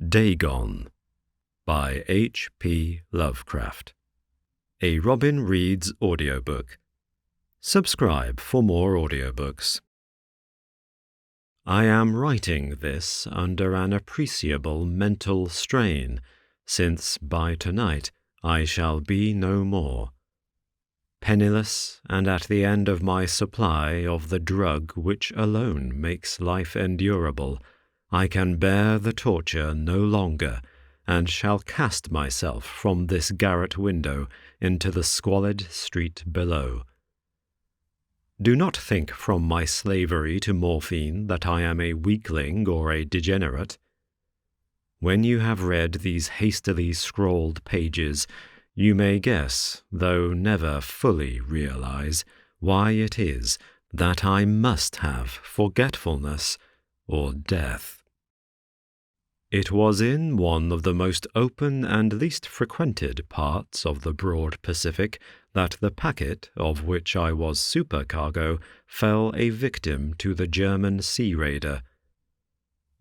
Dagon by H.P. Lovecraft. A Robin Reads audiobook. Subscribe for more audiobooks. I am writing this under an appreciable mental strain, since by tonight I shall be no more. Penniless and at the end of my supply of the drug which alone makes life endurable, I can bear the torture no longer, and shall cast myself from this garret window into the squalid street below. Do not think from my slavery to morphine that I am a weakling or a degenerate. When you have read these hastily scrawled pages, you may guess, though never fully realize, why it is that I must have forgetfulness or death. It was in one of the most open and least frequented parts of the broad Pacific that the packet, of which I was supercargo, fell a victim to the German sea raider.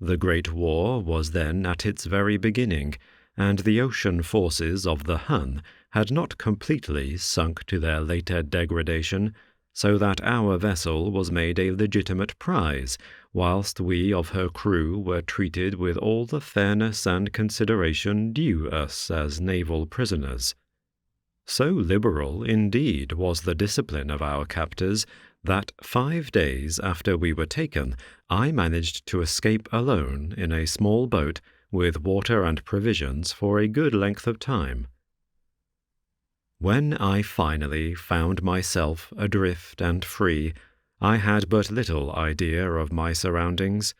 The Great War was then at its very beginning, and the ocean forces of the Hun had not completely sunk to their later degradation, so that our vessel was made a legitimate prize, whilst we of her crew were treated with all the fairness and consideration due us as naval prisoners. So liberal, indeed, was the discipline of our captors, that 5 days after we were taken, I managed to escape alone in a small boat with water and provisions for a good length of time. When I finally found myself adrift and free, I had but little idea of my surroundings.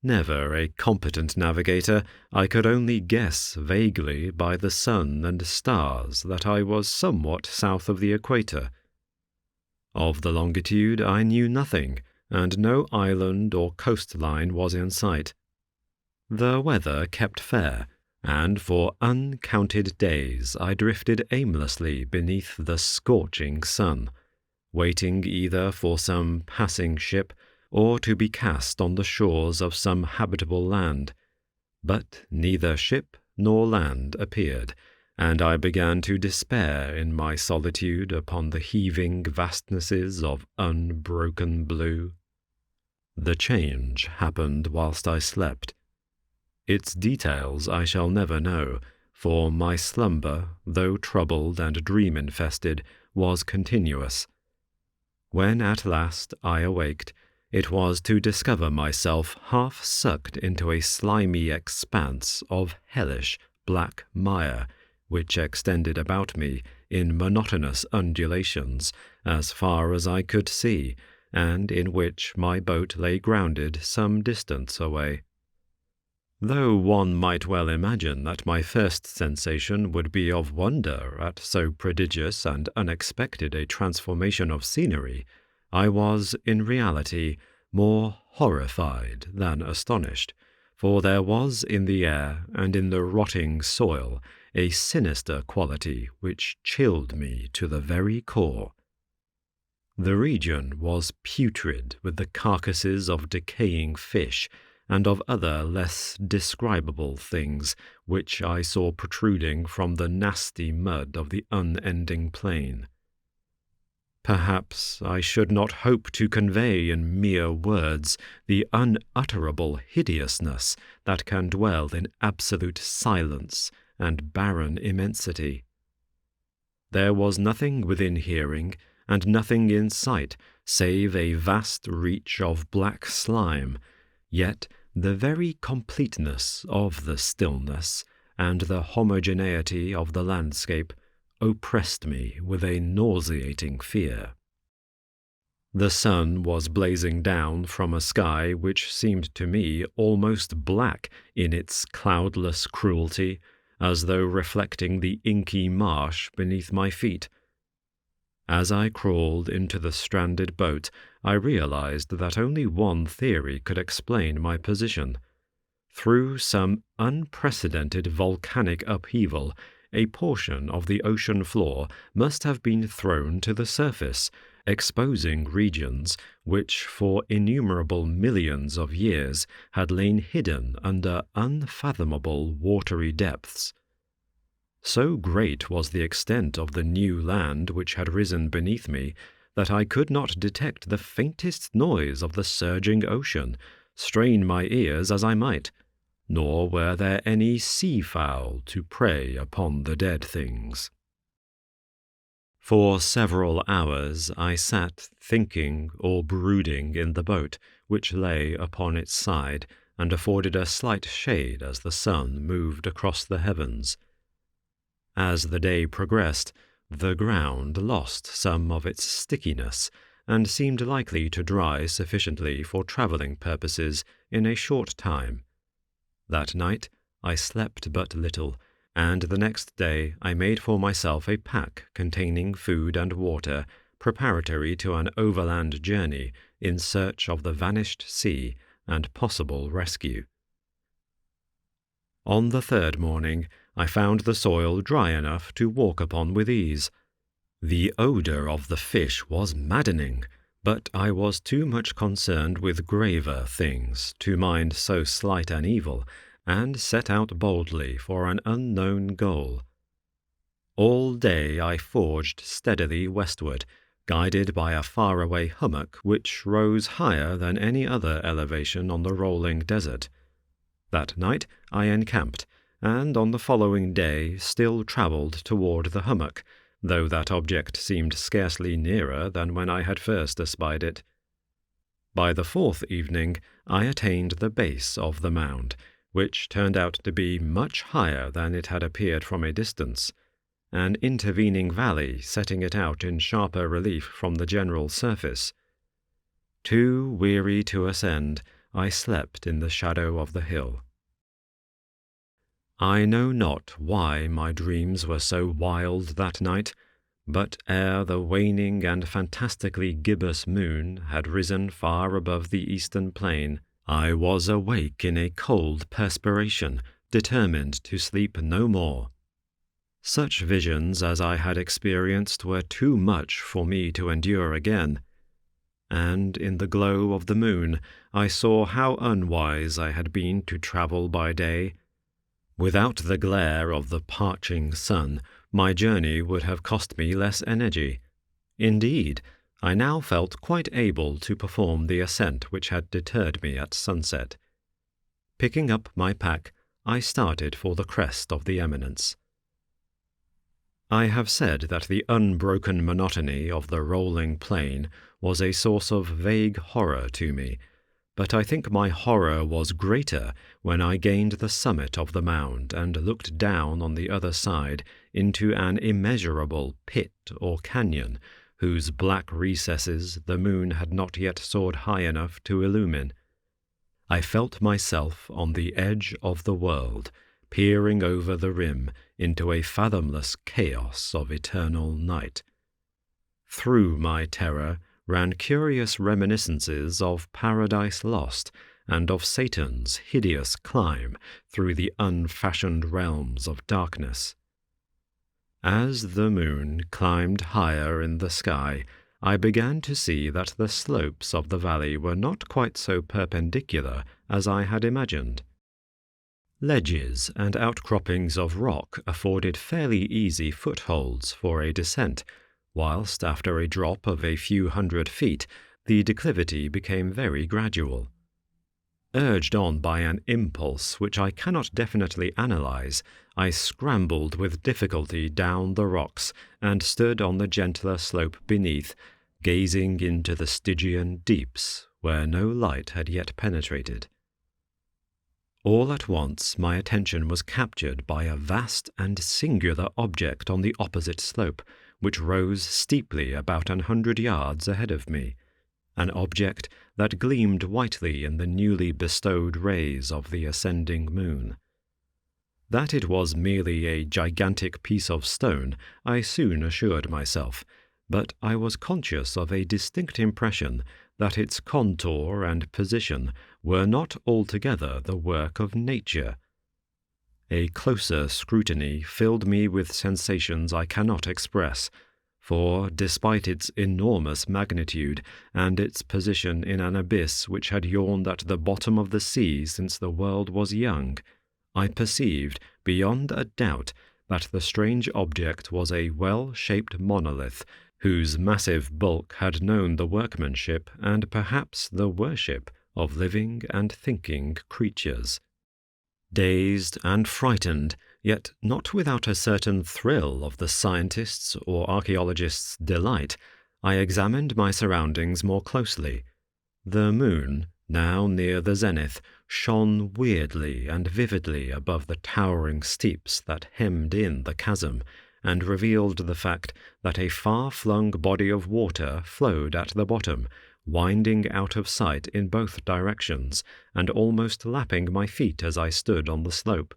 Never a competent navigator, I could only guess vaguely by the sun and stars that I was somewhat south of the equator. Of the longitude I knew nothing, and no island or coastline was in sight. The weather kept fair, and for uncounted days I drifted aimlessly beneath the scorching sun, waiting either for some passing ship or to be cast on the shores of some habitable land. But neither ship nor land appeared, and I began to despair in my solitude upon the heaving vastnesses of unbroken blue. The change happened whilst I slept. Its details I shall never know, for my slumber, though troubled and dream-infested, was continuous. When at last I awaked, it was to discover myself half sucked into a slimy expanse of hellish black mire, which extended about me in monotonous undulations as far as I could see, and in which my boat lay grounded some distance away. Though one might well imagine that my first sensation would be of wonder at so prodigious and unexpected a transformation of scenery, I was, in reality, more horrified than astonished, for there was in the air and in the rotting soil a sinister quality which chilled me to the very core. The region was putrid with the carcasses of decaying fish, and of other less describable things which I saw protruding from the nasty mud of the unending plain. Perhaps I should not hope to convey in mere words the unutterable hideousness that can dwell in absolute silence and barren immensity. There was nothing within hearing, and nothing in sight, save a vast reach of black slime, yet the very completeness of the stillness and the homogeneity of the landscape oppressed me with a nauseating fear. The sun was blazing down from a sky which seemed to me almost black in its cloudless cruelty, as though reflecting the inky marsh beneath my feet. As I crawled into the stranded boat, I realized that only one theory could explain my position. Through some unprecedented volcanic upheaval, a portion of the ocean floor must have been thrown to the surface, exposing regions which for innumerable millions of years had lain hidden under unfathomable watery depths. So great was the extent of the new land which had risen beneath me that I could not detect the faintest noise of the surging ocean, strain my ears as I might, nor were there any sea-fowl to prey upon the dead things. For several hours I sat thinking or brooding in the boat, which lay upon its side and afforded a slight shade as the sun moved across the heavens. As the day progressed, the ground lost some of its stickiness and seemed likely to dry sufficiently for travelling purposes in a short time. That night I slept but little, and the next day I made for myself a pack containing food and water, preparatory to an overland journey in search of the vanished sea and possible rescue. On the third morning I found the soil dry enough to walk upon with ease. The odour of the fish was maddening, but I was too much concerned with graver things to mind so slight an evil, and set out boldly for an unknown goal. All day I forged steadily westward, guided by a faraway hummock which rose higher than any other elevation on the rolling desert. That night I encamped, and on the following day still travelled toward the hummock, though that object seemed scarcely nearer than when I had first espied it. By the fourth evening I attained the base of the mound, which turned out to be much higher than it had appeared from a distance, an intervening valley setting it out in sharper relief from the general surface. Too weary to ascend, I slept in the shadow of the hill. I know not why my dreams were so wild that night, but ere the waning and fantastically gibbous moon had risen far above the eastern plain, I was awake in a cold perspiration, determined to sleep no more. Such visions as I had experienced were too much for me to endure again, and in the glow of the moon I saw how unwise I had been to travel by day. Without the glare of the parching sun, my journey would have cost me less energy. Indeed, I now felt quite able to perform the ascent which had deterred me at sunset. Picking up my pack, I started for the crest of the eminence. I have said that the unbroken monotony of the rolling plain was a source of vague horror to me, but I think my horror was greater when I gained the summit of the mound and looked down on the other side into an immeasurable pit or canyon, whose black recesses the moon had not yet soared high enough to illumine. I felt myself on the edge of the world, peering over the rim into a fathomless chaos of eternal night. Through my terror ran curious reminiscences of Paradise Lost and of Satan's hideous climb through the unfashioned realms of darkness. As the moon climbed higher in the sky, I began to see that the slopes of the valley were not quite so perpendicular as I had imagined. Ledges and outcroppings of rock afforded fairly easy footholds for a descent, whilst after a drop of a few hundred feet, the declivity became very gradual. Urged on by an impulse which I cannot definitely analyze, I scrambled with difficulty down the rocks and stood on the gentler slope beneath, gazing into the Stygian deeps where no light had yet penetrated. All at once my attention was captured by a vast and singular object on the opposite slope, which rose steeply about 100 yards ahead of me, an object that gleamed whitely in the newly bestowed rays of the ascending moon. That it was merely a gigantic piece of stone, I soon assured myself, but I was conscious of a distinct impression that its contour and position were not altogether the work of nature. A closer scrutiny filled me with sensations I cannot express, for despite its enormous magnitude and its position in an abyss which had yawned at the bottom of the sea since the world was young, I perceived, beyond a doubt, that the strange object was a well-shaped monolith, whose massive bulk had known the workmanship and perhaps the worship of living and thinking creatures. Dazed and frightened, yet not without a certain thrill of the scientist's or archaeologist's delight, I examined my surroundings more closely. The moon, now near the zenith, shone weirdly and vividly above the towering steeps that hemmed in the chasm, and revealed the fact that a far-flung body of water flowed at the bottom, winding out of sight in both directions, and almost lapping my feet as I stood on the slope.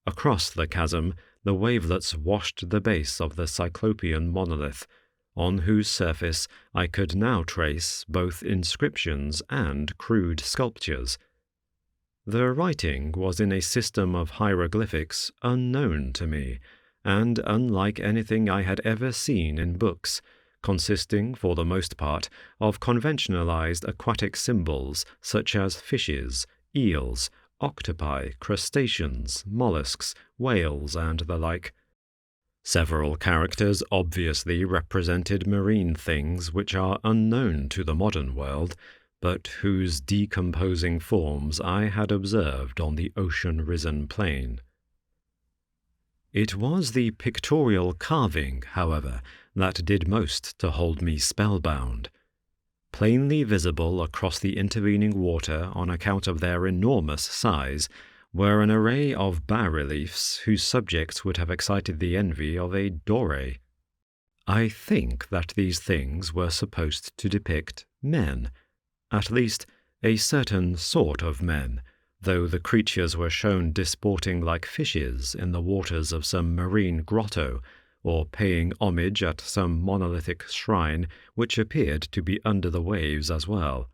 Across the chasm, the wavelets washed the base of the cyclopean monolith, on whose surface I could now trace both inscriptions and crude sculptures. The writing was in a system of hieroglyphics unknown to me, and unlike anything I had ever seen in books, consisting for the most part of conventionalized aquatic symbols such as fishes, eels, octopi, crustaceans, mollusks, whales, and the like. Several characters obviously represented marine things which are unknown to the modern world, but whose decomposing forms I had observed on the ocean-risen plain. It was the pictorial carving, however, that did most to hold me spellbound. Plainly visible across the intervening water on account of their enormous size were an array of bas-reliefs whose subjects would have excited the envy of a Doré. I think that these things were supposed to depict men, at least a certain sort of men, though the creatures were shown disporting like fishes in the waters of some marine grotto, or paying homage at some monolithic shrine which appeared to be under the waves as well.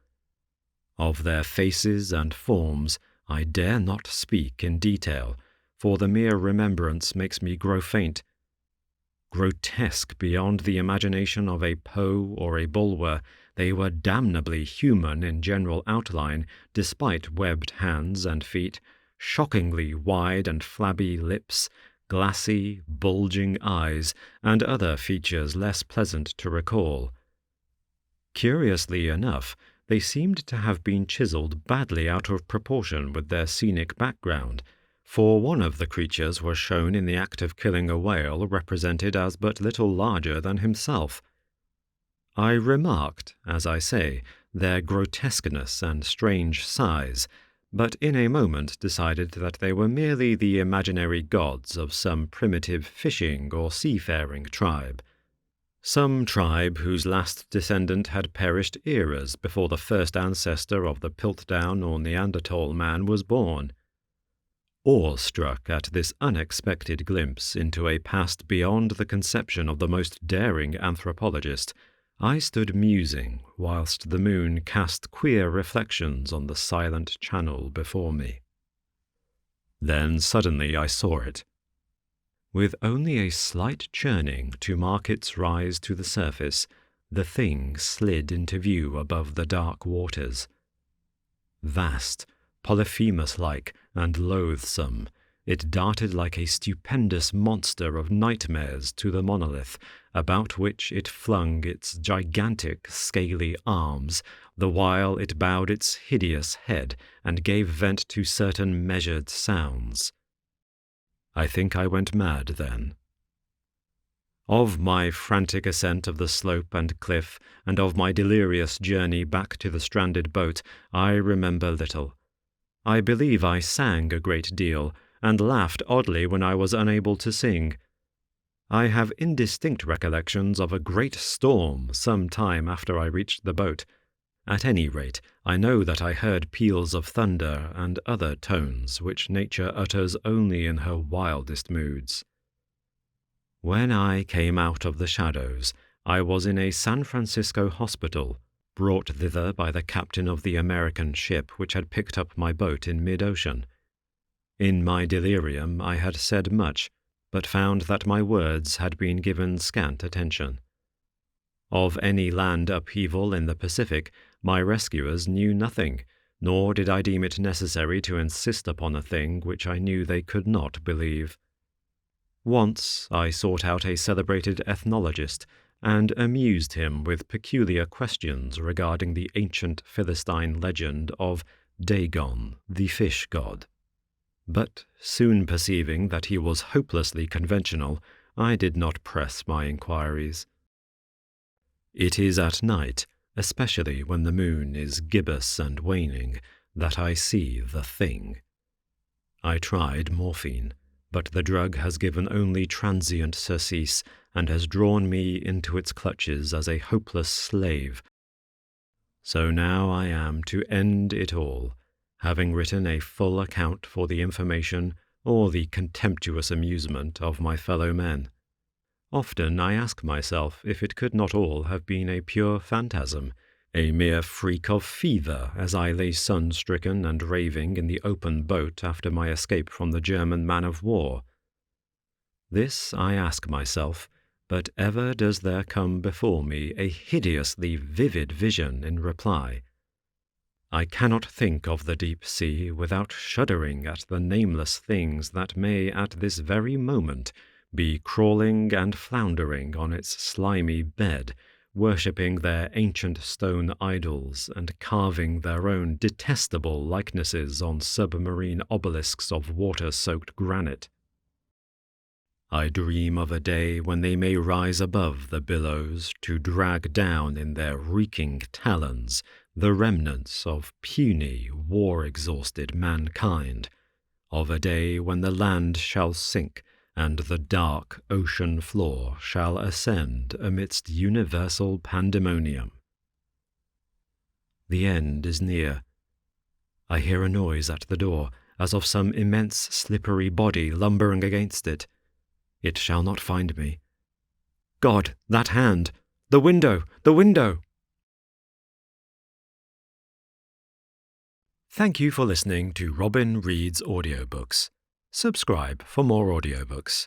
Of their faces and forms I dare not speak in detail, for the mere remembrance makes me grow faint. Grotesque beyond the imagination of a Poe or a Bulwer, they were damnably human in general outline, despite webbed hands and feet, shockingly wide and flabby lips, glassy, bulging eyes, and other features less pleasant to recall. Curiously enough, they seemed to have been chiseled badly out of proportion with their scenic background, for one of the creatures was shown in the act of killing a whale represented as but little larger than himself. I remarked, as I say, their grotesqueness and strange size, but in a moment decided that they were merely the imaginary gods of some primitive fishing or seafaring tribe. Some tribe whose last descendant had perished eras before the first ancestor of the Piltdown or Neanderthal man was born. Awe-struck at this unexpected glimpse into a past beyond the conception of the most daring anthropologist, I stood musing whilst the moon cast queer reflections on the silent channel before me. Then suddenly I saw it. With only a slight churning to mark its rise to the surface, the thing slid into view above the dark waters. Vast, Polyphemus-like and loathsome, it darted like a stupendous monster of nightmares to the monolith, about which it flung its gigantic, scaly arms, the while it bowed its hideous head and gave vent to certain measured sounds. I think I went mad then. Of my frantic ascent of the slope and cliff, and of my delirious journey back to the stranded boat, I remember little. I believe I sang a great deal, and laughed oddly when I was unable to sing. I have indistinct recollections of a great storm some time after I reached the boat. At any rate, I know that I heard peals of thunder and other tones which nature utters only in her wildest moods. When I came out of the shadows, I was in a San Francisco hospital, brought thither by the captain of the American ship which had picked up my boat in mid-ocean. In my delirium I had said much, but found that my words had been given scant attention. Of any land upheaval in the Pacific, my rescuers knew nothing, nor did I deem it necessary to insist upon a thing which I knew they could not believe. Once I sought out a celebrated ethnologist and amused him with peculiar questions regarding the ancient Philistine legend of Dagon, the fish god. But soon perceiving that he was hopelessly conventional, I did not press my inquiries. It is at night, especially when the moon is gibbous and waning, that I see the thing. I tried morphine, but the drug has given only transient surcease and has drawn me into its clutches as a hopeless slave. So now I am to end it all, having written a full account for the information or the contemptuous amusement of my fellow men. Often I ask myself if it could not all have been a pure phantasm, a mere freak of fever as I lay sun-stricken and raving in the open boat after my escape from the German man-of-war. This I ask myself, but ever does there come before me a hideously vivid vision in reply. I cannot think of the deep sea without shuddering at the nameless things that may at this very moment be crawling and floundering on its slimy bed, worshipping their ancient stone idols and carving their own detestable likenesses on submarine obelisks of water-soaked granite. I dream of a day when they may rise above the billows to drag down in their reeking talons the remnants of puny, war-exhausted mankind, of a day when the land shall sink and the dark ocean floor shall ascend amidst universal pandemonium. The end is near. I hear a noise at the door, as of some immense slippery body lumbering against it. It shall not find me. God, that hand! The window! The window! Thank you for listening to Robin Reads Audiobooks. Subscribe for more audiobooks.